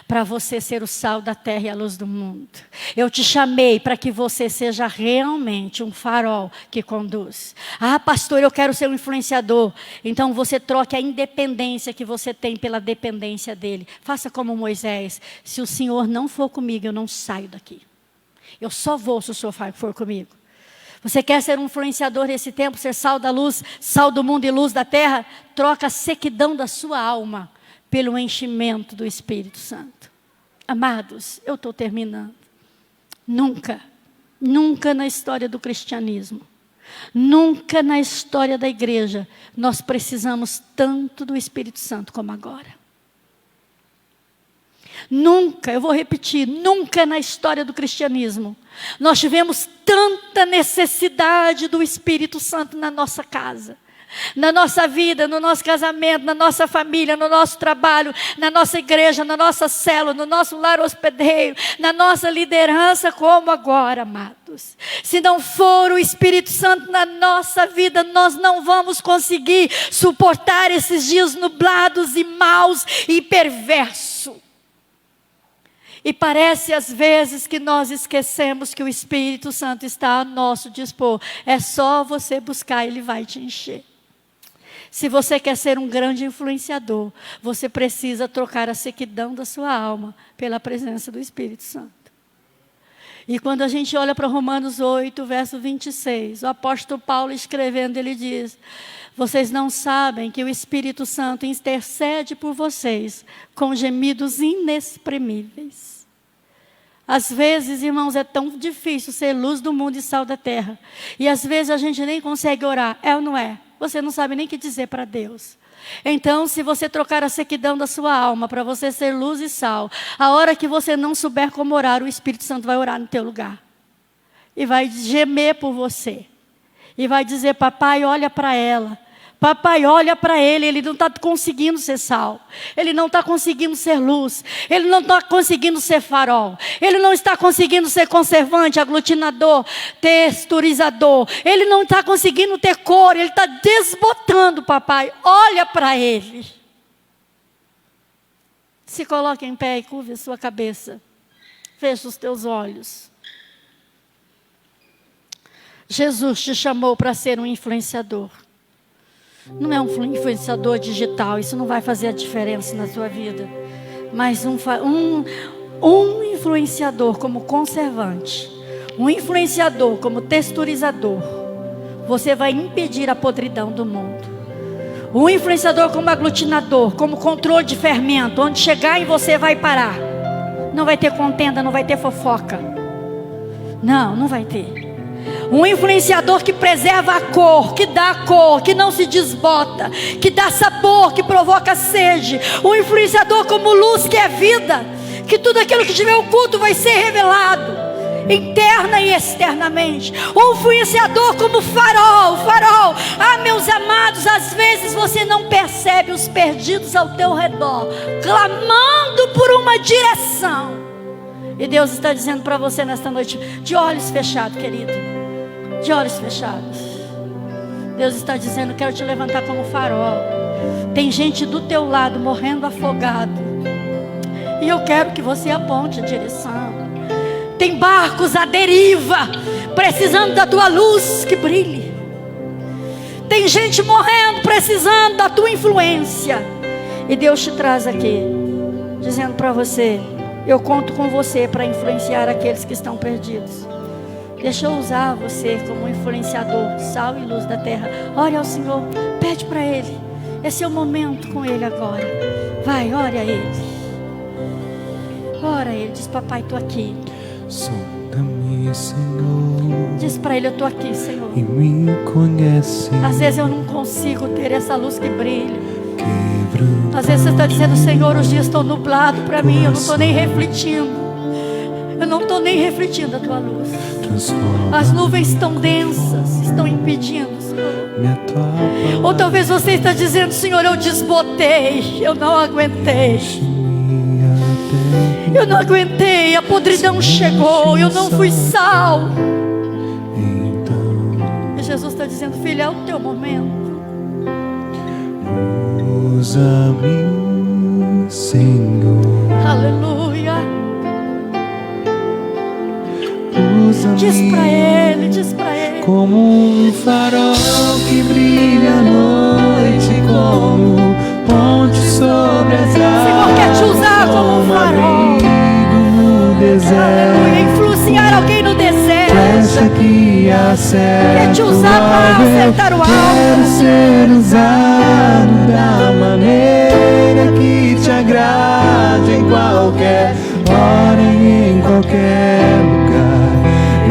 para você ser o sal da terra e a luz do mundo. Eu te chamei para que você seja realmente um farol que conduz. Ah, pastor, eu quero ser um influenciador. Então você troque a independência que você tem pela dependência dele. Faça como Moisés. Se o Senhor não for comigo, eu não saio daqui. Eu só vou se o Senhor for comigo. Você quer ser um influenciador nesse tempo, ser sal da luz, sal do mundo e luz da terra? Troca a sequidão da sua alma pelo enchimento do Espírito Santo. Amados, eu estou terminando. Nunca na história do cristianismo, nunca na história da igreja, nós precisamos tanto do Espírito Santo como agora. Nunca, eu vou repetir, nunca na história do cristianismo, nós tivemos tanta necessidade do Espírito Santo na nossa casa. Na nossa vida, no nosso casamento, na nossa família, no nosso trabalho, na nossa igreja, na nossa célula, no nosso lar hospedeiro, na nossa liderança, como agora, amados. Se não for o Espírito Santo na nossa vida, nós não vamos conseguir suportar esses dias nublados e maus e perversos. E parece às vezes que nós esquecemos que o Espírito Santo está a nosso dispor. É só você buscar, Ele vai te encher. Se você quer ser um grande influenciador, você precisa trocar a sequidão da sua alma pela presença do Espírito Santo. E quando a gente olha para Romanos 8, verso 26, o apóstolo Paulo escrevendo, ele diz, vocês não sabem que o Espírito Santo intercede por vocês com gemidos inexprimíveis. Às vezes, irmãos, é tão difícil ser luz do mundo e sal da terra. E às vezes a gente nem consegue orar. É ou não é? Você não sabe nem o que dizer para Deus. Então, se você trocar a sequidão da sua alma para você ser luz e sal, a hora que você não souber como orar, o Espírito Santo vai orar no teu lugar. E vai gemer por você. E vai dizer, papai, olha para ela. Papai, olha para ele, ele não está conseguindo ser sal. Ele não está conseguindo ser luz. Ele não está conseguindo ser farol. Ele não está conseguindo ser conservante, aglutinador, texturizador. Ele não está conseguindo ter cor. Ele está desbotando, papai. Olha para ele. Se coloque em pé e curve a sua cabeça. Feche os teus olhos. Jesus te chamou para ser um influenciador. Não é um influenciador digital, isso não vai fazer a diferença na sua vida. Mas um influenciador como conservante, um influenciador como texturizador, você vai impedir a podridão do mundo. Um influenciador como aglutinador, como controle de fermento, onde chegar em você vai parar. Não vai ter contenda, não vai ter fofoca. Não vai ter. Um influenciador que preserva a cor, que não se desbota, que dá sabor, que provoca sede. Um influenciador como luz, que é vida, que tudo aquilo que tiver oculto vai ser revelado, interna e externamente. Um influenciador como farol. Ah, meus amados, às vezes você não percebe os perdidos ao teu redor, clamando por uma direção. E Deus está dizendo para você nesta noite, de olhos fechados, querido. De olhos fechados. Deus está dizendo, quero te levantar como farol. Tem gente do teu lado morrendo afogado. E eu quero que você aponte a direção. Tem barcos à deriva, precisando da tua luz que brilhe. Tem gente morrendo, precisando da tua influência. E Deus te traz aqui, dizendo para você, eu conto com você para influenciar aqueles que estão perdidos. Deixa eu usar você como influenciador, sal e luz da terra. Ore ao Senhor, pede para Ele. Esse é o momento com Ele agora. Vai, ore a Ele. Ora a Ele, diz, papai, estou aqui. Sonda-me, Senhor. Diz para Ele, eu estou aqui, Senhor. E me conhece. Às vezes eu não consigo ter essa luz que brilha. Quebranta. Às vezes você está dizendo, Senhor, os dias estão nublados para mim. Eu não estou nem refletindo. Eu não estou nem refletindo a tua luz. As nuvens estão densas, estão impedindo, Senhor. Ou talvez você está dizendo, Senhor, eu desbotei, eu não aguentei. Eu não aguentei, a podridão chegou, eu não fui sal. E Jesus está dizendo, filho, é o teu momento. Usa-me, Senhor. Aleluia. Usa-me, diz pra ele. como um farol que brilha à noite, como ponte sobre as águas. O Senhor quer te usar como um farol. No deserto. Aleluia. Influenciar alguém no deserto. Flecha que acerta. Quer te usar para acertar o alvo. Quero ser usado da maneira que te agrade, em qualquer hora e em qualquer lugar.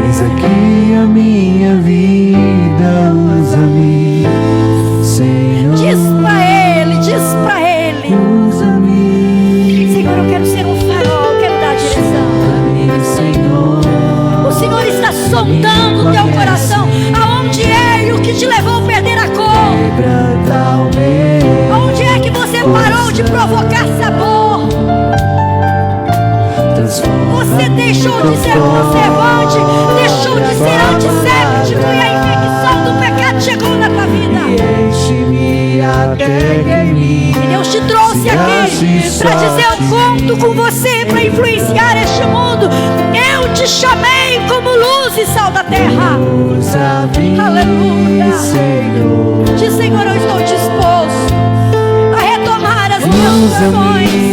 Eis aqui a minha vida, usa-me, Senhor. Diz pra ele. Usa-me, Senhor, eu quero ser um farol, eu quero dar a direção. Senhor. O Senhor está sondando o teu coração. Aonde é e o que te levou a perder a cor? Aonde é que você parou de provocar sabor? Você deixou de ser conservante, deixou de ser antisséptico e a infecção do pecado chegou na tua vida. E Deus te trouxe aqui para dizer, eu conto com você para influenciar este mundo. Eu te chamei como luz e sal da terra. Aleluia. Diz, Senhor, eu estou disposto a retomar as minhas funções.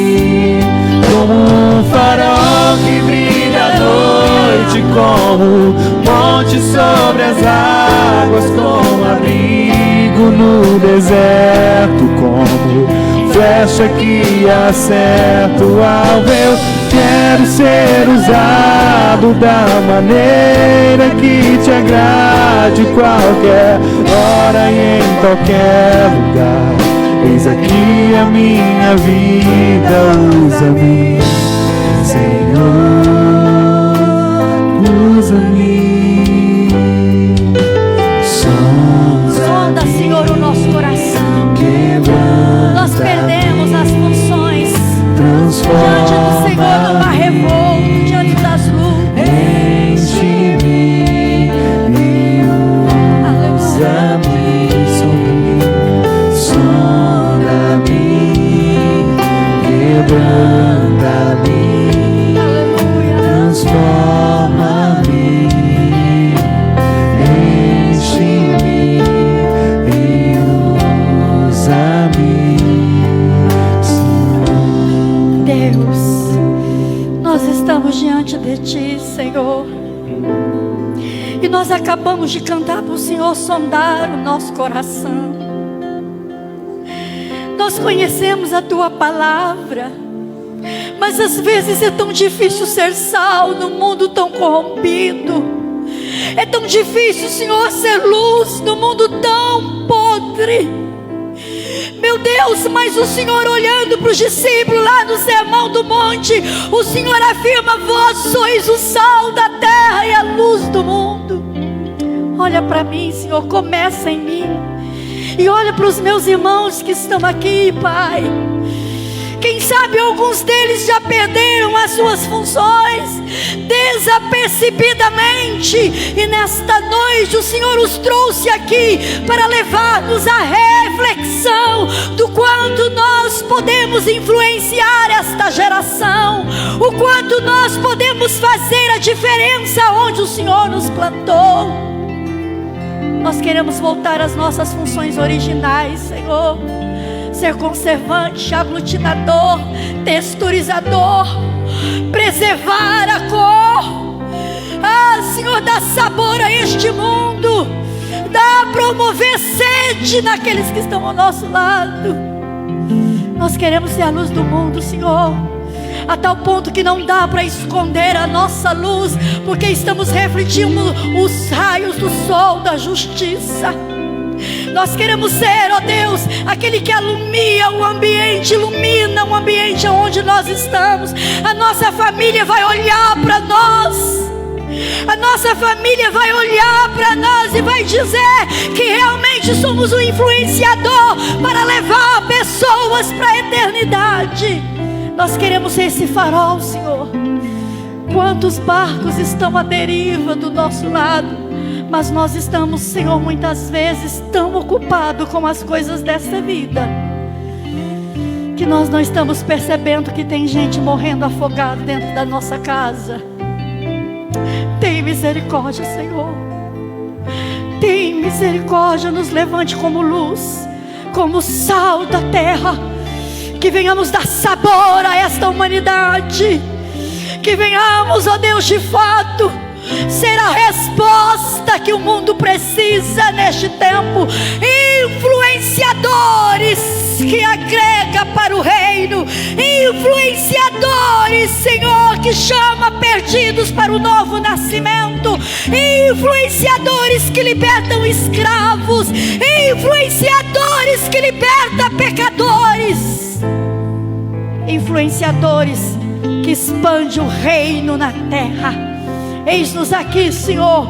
Como um farol que brilha à noite, como ponte sobre as águas, como abrigo no deserto, como flecha que acerta o alvo. Eu quero ser usado da maneira que te agrade, qualquer hora e em qualquer lugar. Eis aqui a minha vida, usa-me, Senhor, usa-me. Sonda, Senhor, o nosso coração. Nós perdemos as funções diante do Senhor no mar revolto, diante das lutas. Enche-me e usa-me, sonda-me, quebranta-me, transforma-me, enche-me e usa-me, Deus, nós estamos diante de Ti, Senhor, e nós acabamos de cantar para o Senhor sondar o nosso coração. Nós conhecemos a Tua palavra, mas às vezes é tão difícil ser sal no mundo tão corrompido. É tão difícil, Senhor, ser luz no mundo tão podre. Meu Deus, mas o Senhor, olhando para os discípulos lá no Sermão do Monte, o Senhor afirma: vós sois o sal da terra e a luz do mundo. Olha para mim, Senhor, começa em mim. E olha para os meus irmãos que estão aqui, Pai. Quem sabe alguns deles já perderam as suas funções desapercebidamente, e nesta noite o Senhor os trouxe aqui para levar-nos à reflexão do quanto nós podemos influenciar esta geração, o quanto nós podemos fazer a diferença onde o Senhor nos plantou. Nós queremos voltar às nossas funções originais, Senhor. Ser conservante, aglutinador, texturizador, preservar a cor. Ah, Senhor, dá sabor a este mundo, dá promover sede naqueles que estão ao nosso lado. Nós queremos ser a luz do mundo, Senhor, a tal ponto que não dá para esconder a nossa luz, porque estamos refletindo os raios do sol da justiça. Nós queremos ser, ó Deus, aquele que ilumina o ambiente onde nós estamos. A nossa família vai olhar para nós. A nossa família vai olhar para nós e vai dizer que realmente somos um influenciador para levar pessoas para a eternidade. Nós queremos ser esse farol, Senhor. Quantos barcos estão à deriva do nosso lado, mas nós estamos, Senhor, muitas vezes tão ocupados com as coisas desta vida, que nós não estamos percebendo que tem gente morrendo afogada dentro da nossa casa. Tem misericórdia, Senhor. Tem misericórdia, nos levante como luz, como sal da terra. Que venhamos dar sabor a esta humanidade. Que venhamos, ó Deus, de fato ser a resposta que o mundo precisa neste tempo. Influenciadores que agrega para o reino. Influenciadores, Senhor, que chama perdidos para o novo nascimento. Influenciadores que libertam escravos. Influenciadores que libertam pecadores. Influenciadores que expandem o reino na terra. Eis-nos aqui, Senhor.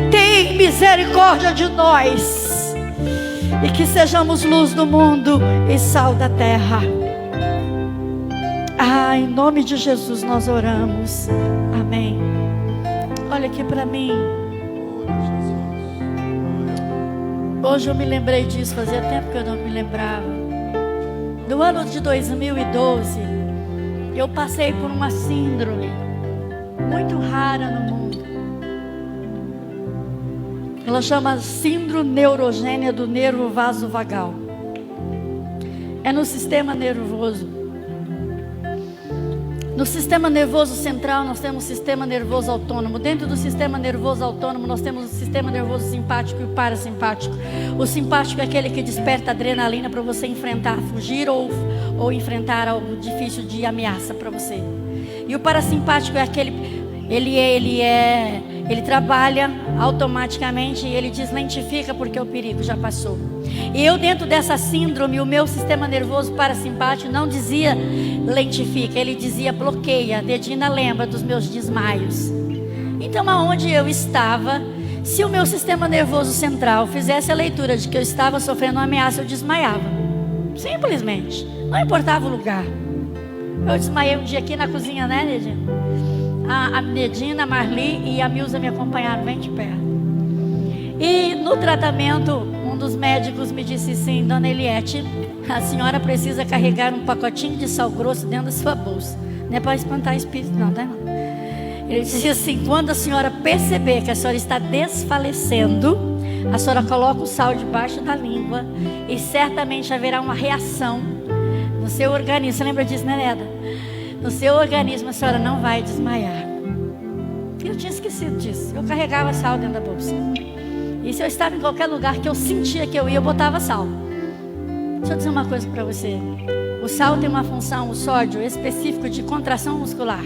Tem misericórdia de nós. E que sejamos luz do mundo e sal da terra. Ah, em nome de Jesus nós oramos. Amém. Olha aqui para mim. Hoje eu me lembrei disso. Fazia tempo que eu não me lembrava. No ano de 2012, eu passei por uma síndrome muito rara no mundo. Ela chama síndrome neurogênia do nervo vasovagal. É no sistema nervoso. No sistema nervoso central nós temos o sistema nervoso autônomo. Dentro do sistema nervoso autônomo nós temos o sistema nervoso simpático e o parasimpático. O simpático é aquele que desperta adrenalina para você enfrentar, fugir ou enfrentar algo difícil de ameaça para você. E o parasimpático é aquele, ele trabalha automaticamente e ele deslentifica porque o perigo já passou. E eu, dentro dessa síndrome, o meu sistema nervoso parasimpático não dizia lentifica, ele dizia bloqueia. Dedina lembra dos meus desmaios. Então, aonde eu estava, se o meu sistema nervoso central fizesse a leitura de que eu estava sofrendo uma ameaça, eu desmaiava. Simplesmente, não importava o lugar. Eu desmaiei um dia aqui na cozinha, né, Dedina? A Nedina, a Marli e a Milza me acompanharam bem de perto. E no tratamento, um dos médicos me disse assim: Dona Eliette, a senhora precisa carregar um pacotinho de sal grosso dentro da sua bolsa. Não é para espantar espírito, não, tá? Não. Ele disse assim: quando a senhora perceber que a senhora está desfalecendo, a senhora coloca o sal debaixo da língua e certamente haverá uma reação no seu organismo. Você lembra disso, né, Neda? No seu organismo a senhora não vai desmaiar. Eu tinha esquecido disso. Eu carregava sal dentro da bolsa. E se eu estava em qualquer lugar que eu sentia que eu ia, eu botava sal. Deixa eu dizer uma coisa para você. O sal tem uma função, o sódio, específico de contração muscular.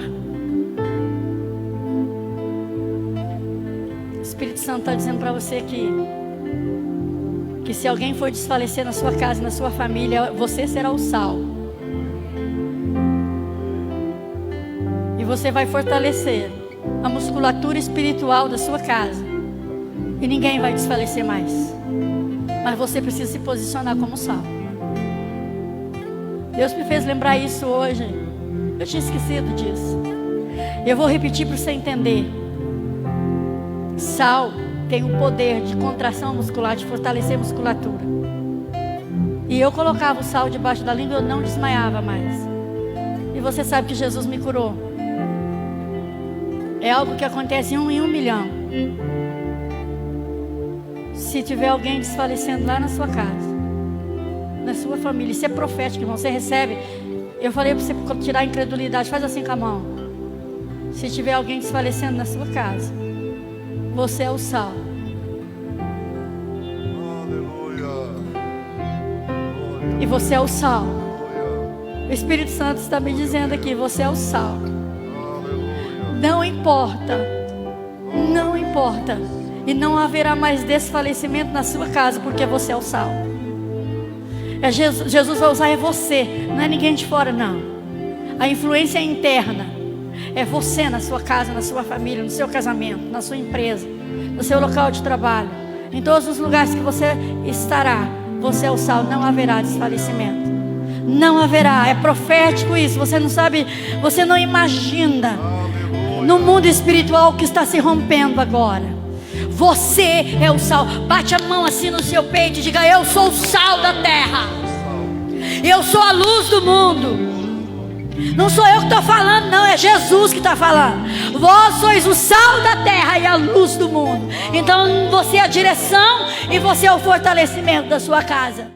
O Espírito Santo está dizendo para você que se alguém for desfalecer na sua casa, na sua família, você será o sal. E você vai fortalecer a musculatura espiritual da sua casa. E ninguém vai desfalecer mais. Mas você precisa se posicionar como sal. Deus me fez lembrar isso hoje. Eu tinha esquecido disso. Eu vou repetir para você entender. Sal tem o poder de contração muscular, de fortalecer a musculatura. E eu colocava o sal debaixo da língua e eu não desmaiava mais. E você sabe que Jesus me curou. É algo que acontece em 1 em 1 milhão. Se tiver alguém desfalecendo lá na sua casa, na sua família, isso é profético, irmão. Você recebe. Eu falei para você tirar a incredulidade. Faz assim com a mão. Se tiver alguém desfalecendo na sua casa, você é o sal. E você é o sal. O Espírito Santo está me dizendo aqui: você é o sal. Não importa. Não importa. E não haverá mais desfalecimento na sua casa, porque você é o sal. Jesus vai usar você, não é ninguém de fora, não. A influência é interna. É você na sua casa, na sua família, no seu casamento, na sua empresa, no seu local de trabalho, em todos os lugares que você estará. Você é o sal, não haverá desfalecimento. Não haverá, é profético isso. Você não sabe, você não imagina no mundo espiritual que está se rompendo agora. Você é o sal. Bate a mão assim no seu peito e diga: eu sou o sal da terra. Eu sou a luz do mundo. Não sou eu que estou falando, não, é Jesus que está falando. Vós sois o sal da terra e a luz do mundo. Então você é a direção e você é o fortalecimento da sua casa.